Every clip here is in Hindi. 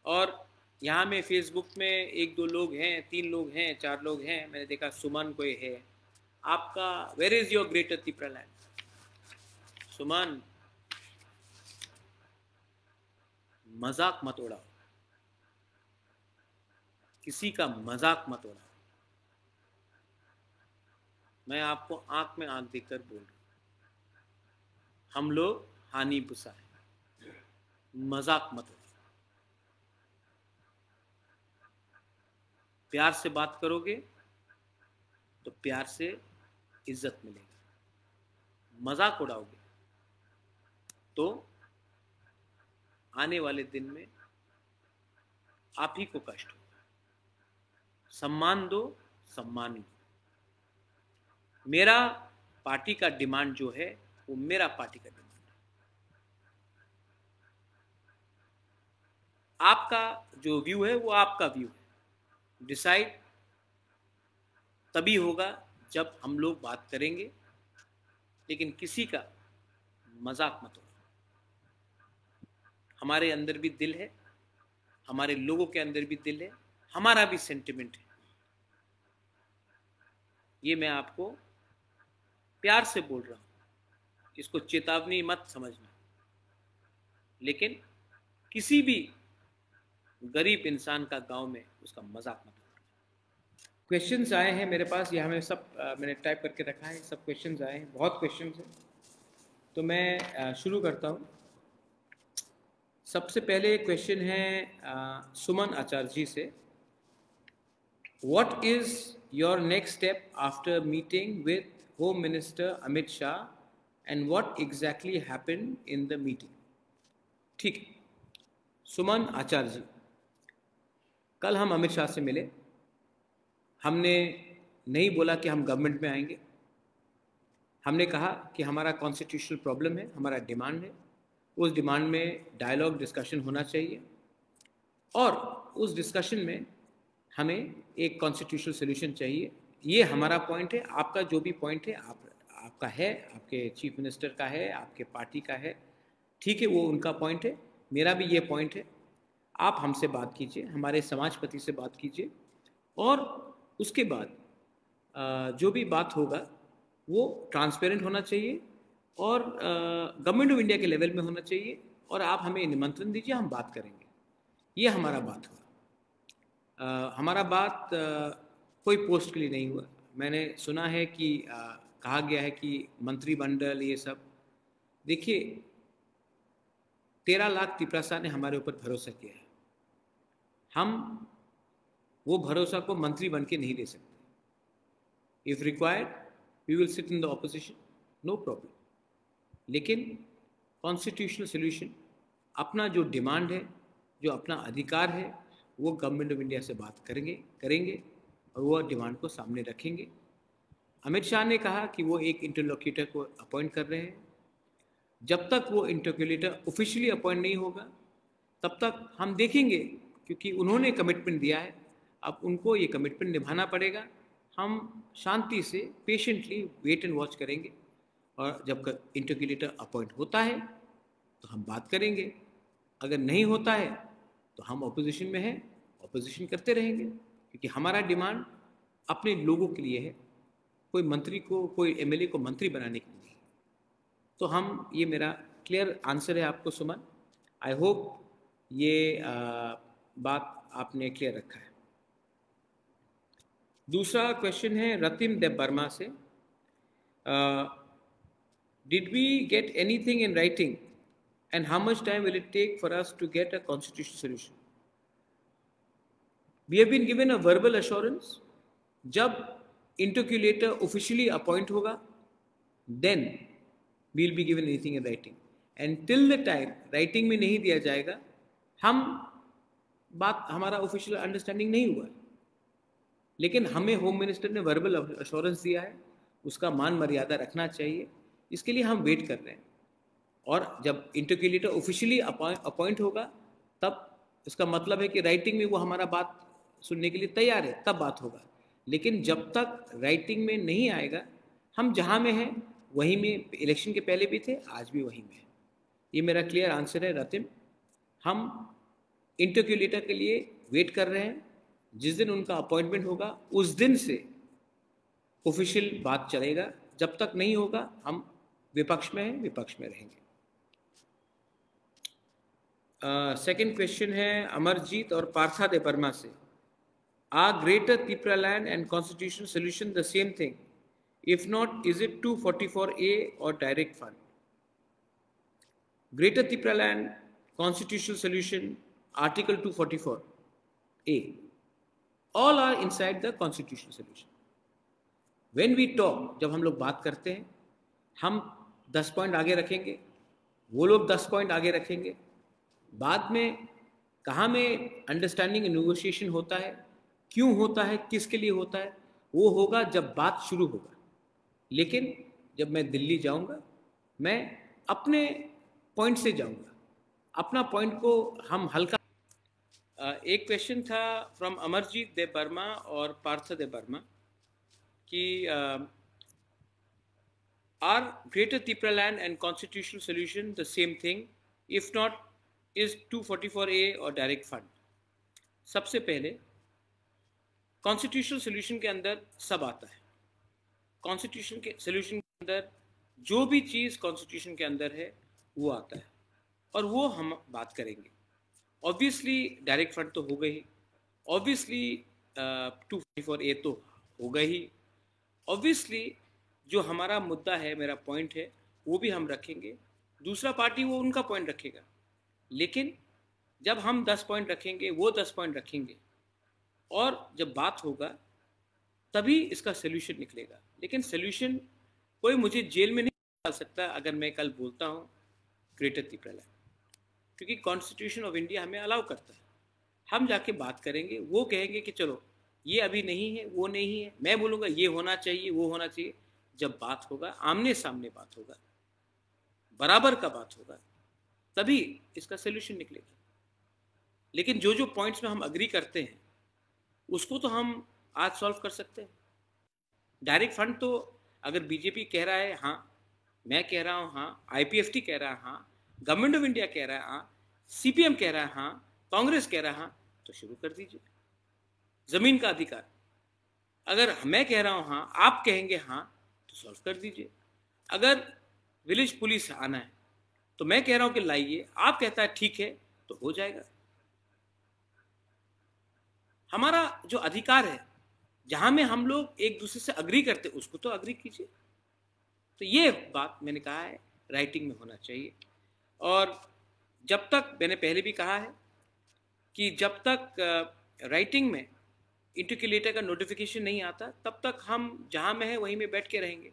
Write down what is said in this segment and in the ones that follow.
और यहाँ में फेसबुक में एक दो लोग हैं, तीन लोग हैं, चार लोग हैं, मैंने देखा सुमन कोई है। आपका where is your greater Tipra land? Suman, मजाक मत उड़ाओ, किसी का मजाक मत उड़ाओ। मैं आपको आंख में आंख देकर बोल रहा हूं, हम लोग हानि पुसा है, मजाक मत उड़ाओ। प्यार से बात करोगे तो प्यार से इज्जत मिलेगी, मजाक उड़ाओगे तो आने वाले दिन में आप ही को कष्ट होगा। सम्मान दो, सम्मान लो। मेरा पार्टी का डिमांड जो है वो मेरा पार्टी का डिमांड है। आपका जो व्यू है वो आपका व्यू है। डिसाइड तभी होगा जब हम लोग बात करेंगे, लेकिन किसी का मजाक मत उड़ाओ। हमारे अंदर भी दिल है, हमारे लोगों के अंदर भी दिल है, हमारा भी सेंटिमेंट है। ये मैं आपको प्यार से बोल रहा हूँ, इसको चेतावनी मत समझना, लेकिन किसी भी गरीब इंसान का गांव में उसका मजाक मत उड़ाना। क्वेश्चंस आए हैं मेरे पास, ये हमें सब मैंने टाइप करके रखा है, सब क्वेश्चंस आए हैं, बहुत क्वेश्चंस हैं। तो मैं शुरू करता हूँ। सबसे पहले क्वेश्चन है सुमन आचार्य जी से। What is your next step after meeting with Home Minister Amit Shah and what exactly happened in the meeting? ठीक है, सुमन आचार्य जी, कल हम अमित शाह से मिले। हमने नहीं बोला कि हम गवर्नमेंट में आएंगे, हमने कहा कि हमारा कॉन्स्टिट्यूशनल प्रॉब्लम है, हमारा डिमांड है, उस डिमांड में डायलॉग डिस्कशन होना चाहिए और उस डिस्कशन में हमें एक कॉन्स्टिट्यूशनल सोल्यूशन चाहिए। ये हमारा पॉइंट है, आपका जो भी पॉइंट है आपका है, आपके चीफ मिनिस्टर का है, आपके पार्टी का है, ठीक है, वो उनका पॉइंट है, मेरा भी ये पॉइंट है। आप हमसे बात कीजिए, हमारे समाजपति से बात कीजिए और उसके बाद जो भी बात होगा वो ट्रांसपेरेंट होना चाहिए और गवर्नमेंट ऑफ इंडिया के लेवल में होना चाहिए और आप हमें निमंत्रण दीजिए, हम बात करेंगे। ये हमारा बात हुआ। हमारा बात कोई पोस्ट के लिए नहीं हुआ। मैंने सुना है कि कहा गया है कि मंत्रिमंडल ये सब, देखिए 13 लाख तिपरासा ने हमारे ऊपर भरोसा किया है, हम वो भरोसा को मंत्री बन के नहीं दे सकते। If required we will sit in the opposition, no problem, लेकिन कॉन्स्टिट्यूशनल सोल्यूशन, अपना जो डिमांड है, जो अपना अधिकार है, वो गवर्नमेंट ऑफ इंडिया से बात करेंगे और वो डिमांड को सामने रखेंगे। अमित शाह ने कहा कि वो एक इंटरलोक्यूटर को अपॉइंट कर रहे हैं। जब तक वो इंटरलोक्यूटर ऑफिशियली अपॉइंट नहीं होगा तब तक हम देखेंगे, क्योंकि उन्होंने कमिटमेंट दिया है, अब उनको ये कमिटमेंट निभाना पड़ेगा। हम शांति से पेशेंटली वेट एंड वॉच करेंगे और जब इंटरलोक्यूटर अपॉइंट होता है तो हम बात करेंगे, अगर नहीं होता है तो हम ऑपोजिशन में हैं, ऑपोजिशन करते रहेंगे, क्योंकि हमारा डिमांड अपने लोगों के लिए है, कोई मंत्री को, कोई एमएलए को मंत्री बनाने के लिए नहीं। तो हम, ये मेरा क्लियर आंसर है आपको सुमन। आई होप ये बात आपने क्लियर रखा है। दूसरा क्वेश्चन है रतिम देव वर्मा से। Did we get anything in writing and how much time will it take for us to get a constitutional solution? We have been given a verbal assurance, जब interculator officially appoint होगा then we will be given anything in writing, and till the time writing में नहीं दिया जाएगा, हम बात, हमारा ऑफिशियल अंडरस्टैंडिंग नहीं हुआ है, लेकिन हमें होम मिनिस्टर ने वर्बल अश्योरेंस दिया है, उसका मान मर्यादा रखना चाहिए, इसके लिए हम वेट कर रहे हैं। और जब इंटरक्यूलेटर ऑफिशियली अपॉइंट होगा तब इसका मतलब है कि राइटिंग में वो हमारा बात सुनने के लिए तैयार है, तब बात होगा। लेकिन जब तक राइटिंग में नहीं आएगा, हम जहाँ में हैं वहीं में, इलेक्शन के पहले भी थे, आज भी वहीं में है। ये मेरा क्लियर आंसर है रतिम। हम इंटरक्यूलेटर के लिए वेट कर रहे हैं। जिस दिन उनका अपॉइंटमेंट होगा उस दिन से ऑफिशियल बात चलेगा, जब तक नहीं होगा हम विपक्ष में हैं, विपक्ष में रहेंगे। सेकंड क्वेश्चन है अमरजीत और पार्थादे वर्मा से। Are greater Tripura land and constitutional solution the same thing? If not, is it 244A और direct fund? Greater Tripura Land Constitutional Solution, Article 244A, all are inside the Constitutional Solution. When we talk, जब हम लोग बात करते हैं, हम 10 पॉइंट आगे रखेंगे, वो लोग 10 पॉइंट आगे रखेंगे। बाद में कहाँ में अंडरस्टैंडिंग एंड नेगोशिएशन होता है, क्यों होता है, किसके लिए होता है, वो होगा जब बात शुरू होगा। लेकिन जब मैं दिल्ली जाऊंगा, मैं अपने पॉइंट से जाऊंगा, अपना पॉइंट को हम हल्का। एक क्वेश्चन था फ्रॉम अमरजीत देव वर्मा और पार्थ देव वर्मा कि are greater Tripura land and constitutional solution the same thing? If not, is 244A और डायरेक्ट फंड? सबसे पहले कॉन्स्टिट्यूशनल सोल्यूशन के अंदर सब आता है। कॉन्स्टिट्यूशन के सोल्यूशन के अंदर जो भी चीज़ कॉन्स्टिट्यूशन के अंदर है वो आता है, और वो हम बात करेंगे। ऑब्वियसली डायरेक्ट फंड तो होगा ही, ऑब्वियसली 244A तो होगा ही, ऑब्वियसली जो हमारा मुद्दा है, मेरा पॉइंट है, वो भी हम रखेंगे। दूसरा पार्टी वो उनका पॉइंट रखेगा। लेकिन जब हम 10 पॉइंट रखेंगे, वो 10 पॉइंट रखेंगे, और जब बात होगा तभी इसका सोल्यूशन निकलेगा। लेकिन सोल्यूशन कोई मुझे जेल में नहीं डाल सकता अगर मैं कल बोलता हूँ ग्रेटर त्रिपुरा लैंड, क्योंकि कॉन्स्टिट्यूशन ऑफ इंडिया हमें अलाउ करता है। हम जाके बात करेंगे, वो कहेंगे कि चलो ये अभी नहीं है, वो नहीं है, मैं बोलूँगा ये होना चाहिए, वो होना चाहिए। जब बात होगा, आमने सामने बात होगा, बराबर का बात होगा, तभी इसका सोल्यूशन निकलेगा। लेकिन जो जो पॉइंट्स में हम अग्री करते हैं उसको तो हम आज सॉल्व कर सकते हैं। डायरेक्ट फंड तो अगर बीजेपी कह रहा है हाँ, मैं कह रहा हूँ हाँ, IPFT कह रहा है हाँ, गवर्नमेंट ऑफ इंडिया कह रहा है हाँ, CPM कह रहा है हाँ, कांग्रेस कह रहा है हाँ, तो शुरू कर दीजिए। जमीन का अधिकार, अगर मैं कह रहा हूँ हाँ, आप कहेंगे हाँ, तो सॉल्व कर दीजिए। अगर विलेज पुलिस आना है तो मैं कह रहा हूँ कि लाइए, आप कहता है ठीक है, तो हो जाएगा। हमारा जो अधिकार है, जहां में हम लोग एक दूसरे से अग्री करते, उसको तो अग्री कीजिए। तो ये बात मैंने कहा है राइटिंग में होना चाहिए। और जब तक, मैंने पहले भी कहा है कि जब तक राइटिंग में इंटरक्यूलेटर का नोटिफिकेशन नहीं आता, तब तक हम जहां में है वहीं में बैठ के रहेंगे।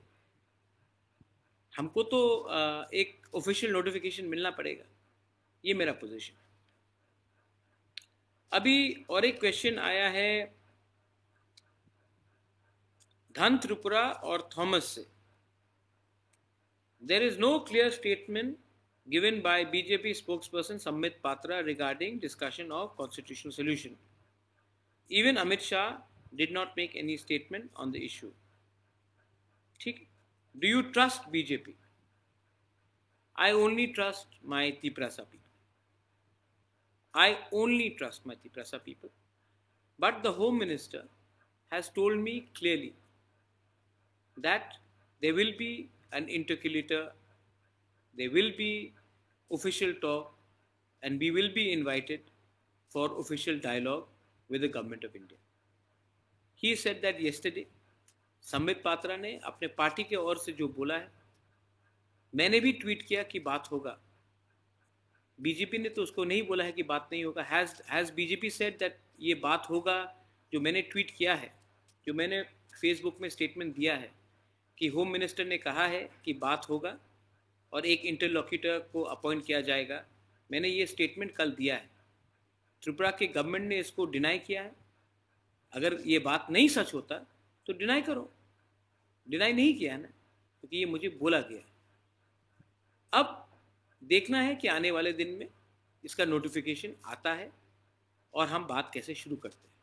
हमको तो एक ऑफिशियल नोटिफिकेशन मिलना पड़ेगा, ये मेरा पोजीशन है। अभी और एक क्वेश्चन आया है धन त्रिपुरा और थॉमस से। There is no clear statement given by BJP spokesperson Sambit Patra regarding discussion of constitutional solution. Even Amit Shah did not make any statement on the issue. ठीक? Do you trust BJP? I only trust my Tiprasa people. I only trust my Tiprasa people. But the Home Minister has told me clearly that there will be an interlocutor, there will be official talk, and we will be invited for official dialogue with the government of India. He said that yesterday. Sambit Patra ने अपने पार्टी के ओर से जो बोला है, मैंने भी ट्वीट किया कि बात होगा। बीजेपी ने तो उसको नहीं बोला है कि बात नहीं होगा। हैज बीजेपी सेड दैट ये बात होगा? जो मैंने ट्वीट किया है, जो मैंने फेसबुक में स्टेटमेंट दिया है कि होम मिनिस्टर ने कहा है कि बात होगा और एक इंटरलॉक्यूटर को अपॉइंट किया जाएगा, मैंने ये स्टेटमेंट कल दिया है। त्रिपुरा के गवर्नमेंट ने इसको डिनाई किया है। अगर ये बात नहीं सच होता तो डिनाई करो, डिनाई नहीं किया है ना, क्योंकि ये मुझे बोला गया है। अब देखना है कि आने वाले दिन में इसका नोटिफिकेशन आता है और हम बात कैसे शुरू करते हैं।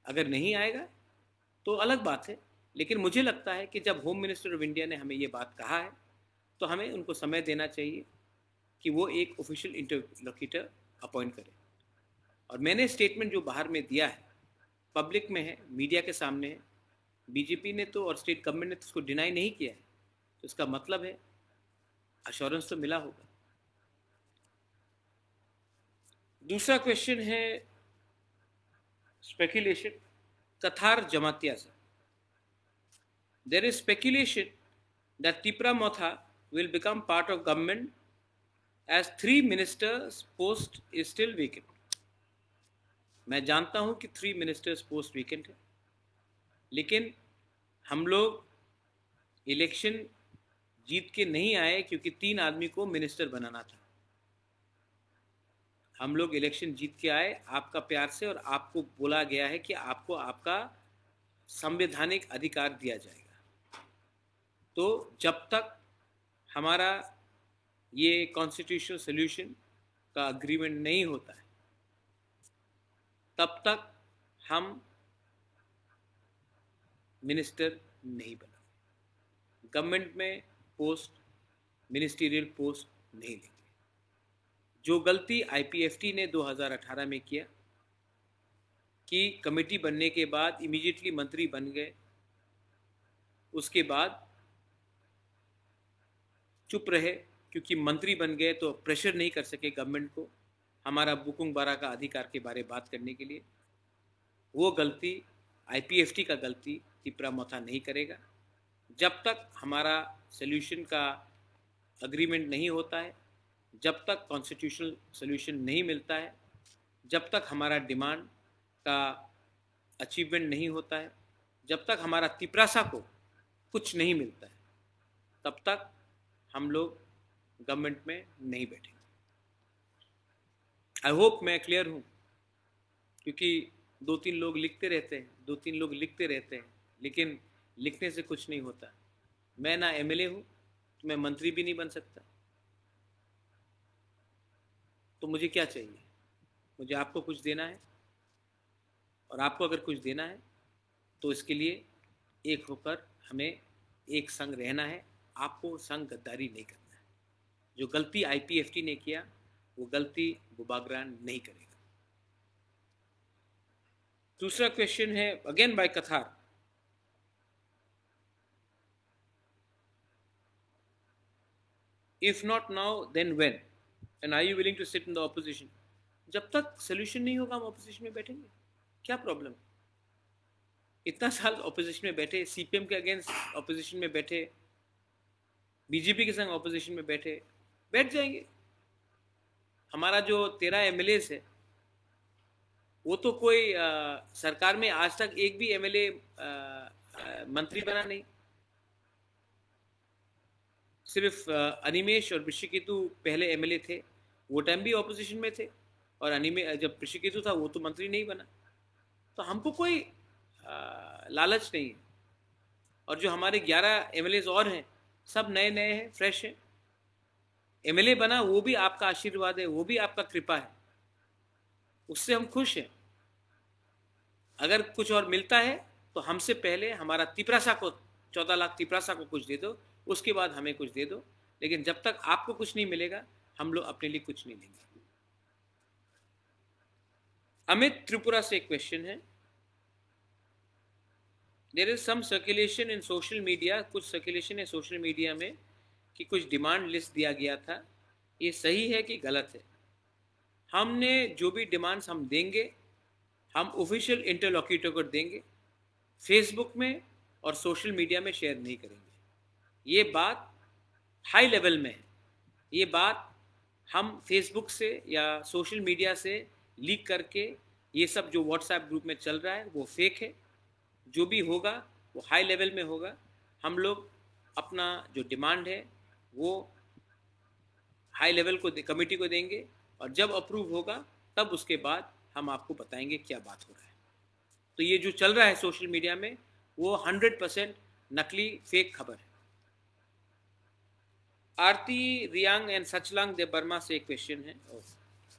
अगर नहीं आएगा तो अलग बात है, लेकिन मुझे लगता है कि जब होम मिनिस्टर ऑफ इंडिया ने हमें ये बात कहा है तो हमें उनको समय देना चाहिए कि वो एक ऑफिशियल इंटरलोक्यूटर अपॉइंट करें। और मैंने स्टेटमेंट जो बाहर में दिया है, पब्लिक में है, मीडिया के सामने है, बीजेपी ने तो और स्टेट गवर्नमेंट ने तो उसको डिनाई नहीं किया है, तो इसका मतलब है अश्योरेंस तो मिला होगा। दूसरा क्वेश्चन है स्पेकुलेशन, कथार जमातिया से। There is speculation that Tipra Motha will become part of government as 3 ministers post is still vacant. मैं जानता हूं कि 3 ministers post vacant है, लेकिन हम लोग इलेक्शन जीत के नहीं आए क्योंकि 3 आदमी को मिनिस्टर बनाना था। हम लोग इलेक्शन जीत के आए आपका प्यार से, और आपको बोला गया है कि आपको आपका संवैधानिक अधिकार दिया जाएगा। तो जब तक हमारा ये कॉन्स्टिट्यूशनल सोल्यूशन का अग्रीमेंट नहीं होता है, तब तक हम मिनिस्टर नहीं बनेंगे, गवर्नमेंट में पोस्ट, मिनिस्टीरियल पोस्ट नहीं लेंगे। जो गलती आईपीएफटी ने 2018 में किया कि कमेटी बनने के बाद इमीडिएटली मंत्री बन गए, उसके बाद चुप रहे क्योंकि मंत्री बन गए तो प्रेशर नहीं कर सके गवर्नमेंट को हमारा बुकुंग बारा का अधिकार के बारे में बात करने के लिए, वो गलती आईपीएफटी का गलती तिपरा मोथा नहीं करेगा। जब तक हमारा सोल्यूशन का अग्रीमेंट नहीं होता है, जब तक कॉन्स्टिट्यूशनल सोल्यूशन नहीं मिलता है, जब तक हमारा डिमांड का अचीवमेंट नहीं होता है, जब तक हमारा तिपरासा को कुछ नहीं मिलता है, तब तक हम लोग गवर्नमेंट में नहीं बैठेंगे। आई होप मैं क्लियर हूँ, क्योंकि 2-3 लोग लिखते रहते हैं, 2-3 लोग लिखते रहते हैं, लेकिन लिखने से कुछ नहीं होता। मैं ना एमएलए हूँ, तो मैं मंत्री भी नहीं बन सकता। तो मुझे क्या चाहिए? मुझे आपको कुछ देना है, और आपको अगर कुछ देना है तो इसके लिए एक होकर हमें एक संग रहना है। आपको संग गद्दारी नहीं करना है। जो गलती आईपीएफटी ने किया वो गलती बुबाग्रान नहीं करेगा। दूसरा क्वेश्चन है अगेन बाय कथार, if not now then when and are you willing to sit in the opposition? जब तक सोल्यूशन नहीं होगा हम ऑपोजिशन में बैठेंगे, क्या प्रॉब्लम? इतना साल ऑपोजिशन में बैठे, सीपीएम के अगेंस्ट ऑपोजिशन में बैठे, बीजेपी के संग ऑपोजिशन में बैठ जाएंगे। हमारा जो 13 एमएलए है वो तो कोई सरकार में आज तक एक भी एमएलए मंत्री बना नहीं। सिर्फ अनिमेश और ऋषिकेतु पहले एमएलए थे, वो टाइम भी ऑपोजिशन में थे, और जब ऋषिकेतु था वो तो मंत्री नहीं बना। तो हमको कोई लालच नहीं है। और जो हमारे 11 एमएलए और हैं सब नए नए हैं, फ्रेश हैं। एमएलए बना वो भी आपका आशीर्वाद है, वो भी आपका कृपा है, उससे हम खुश हैं। अगर कुछ और मिलता है तो हमसे पहले हमारा तिपरासा को 14 लाख तिपरासा को कुछ दे दो, उसके बाद हमें कुछ दे दो। लेकिन जब तक आपको कुछ नहीं मिलेगा हम लोग अपने लिए कुछ नहीं लेंगे। अमित त्रिपुरा से एक क्वेश्चन है, there is some circulation in social media, कुछ सर्कुलेशन है सोशल मीडिया में कि कुछ डिमांड लिस्ट दिया गया था, ये सही है कि गलत है? हमने जो भी डिमांड्स हम देंगे हम ऑफिशियल इंटरलॉक्यूटर को देंगे, फेसबुक में और सोशल मीडिया में शेयर नहीं करेंगे। ये बात हाई लेवल में है, ये बात हम फेसबुक से या सोशल मीडिया से लीक करके ये सब जो व्हाट्सएप ग्रुप में चल रहा है वो फेक है। जो भी होगा वो हाई लेवल में होगा। हम लोग अपना जो डिमांड है वो हाई लेवल को कमेटी को देंगे, और जब अप्रूव होगा तब उसके बाद हम आपको बताएंगे क्या बात हो रहा है। तो ये जो चल रहा है सोशल मीडिया में वो 100% नकली फेक खबर है। आरती रियांग एंड सचलांग दे बर्मा से एक क्वेश्चन है,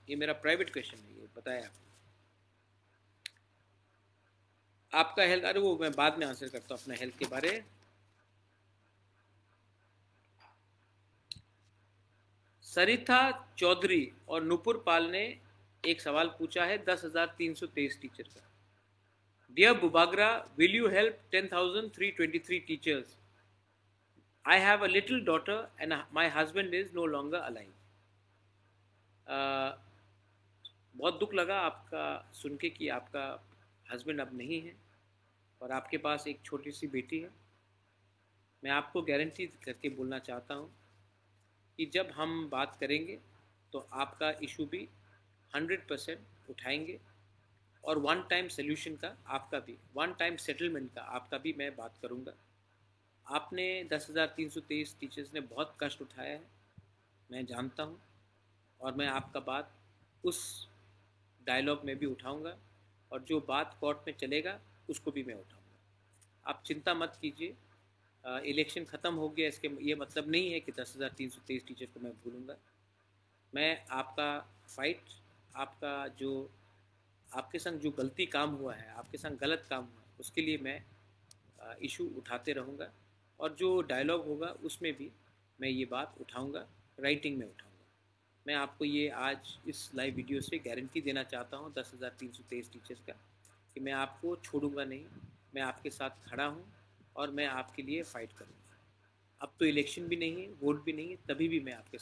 ये मेरा प्राइवेट क्वेश्चन है, ये बताया आपका हेल्थ, अरे वो मैं बाद में आंसर करता हूँ अपना हेल्थ के बारे। सरिता चौधरी और नुपुर पाल ने एक सवाल पूछा है 10,323 टीचर का। Dear Bubagra, will you help 10,323 teachers? I have a little daughter and my husband is no longer alive. बहुत दुख लगा आपका सुन के कि आपका हस्बैंड अब नहीं है और आपके पास एक छोटी सी बेटी है। मैं आपको गारंटी करके बोलना चाहता हूँ कि जब हम बात करेंगे तो आपका इशू भी 100% उठाएंगे और वन टाइम सोल्यूशन का आपका भी, वन टाइम सेटलमेंट का आपका भी मैं बात करूँगा। आपने 10,323 टीचर्स ने बहुत कष्ट उठाया है, मैं जानता हूँ, और मैं आपका बात उस डायलॉग में भी उठाऊँगा और जो बात कोर्ट में चलेगा उसको भी मैं उठाऊँगा। आप चिंता मत कीजिए। इलेक्शन ख़त्म हो गया इसके ये मतलब नहीं है कि 10,323 टीचर को मैं भूलूँगा। मैं आपका फाइट, आपका जो आपके संग जो गलती काम हुआ है, आपके संग गलत काम हुआ है, उसके लिए मैं इशू उठाते रहूँगा और जो डायलॉग होगा उसमें भी मैं ये बात उठाऊँगा, राइटिंग में उठाऊँगा। मैं आपको ये आज इस लाइव वीडियो से गारंटी देना चाहता हूँ 10,323 टीचर्स का कि मैं आपको छोड़ूंगा नहीं, मैं आपके साथ खड़ा हूँ और मैं आपके लिए फ़ाइट करूँगा। अब तो इलेक्शन भी नहीं है, वोट भी नहीं है, तभी भी मैं आपके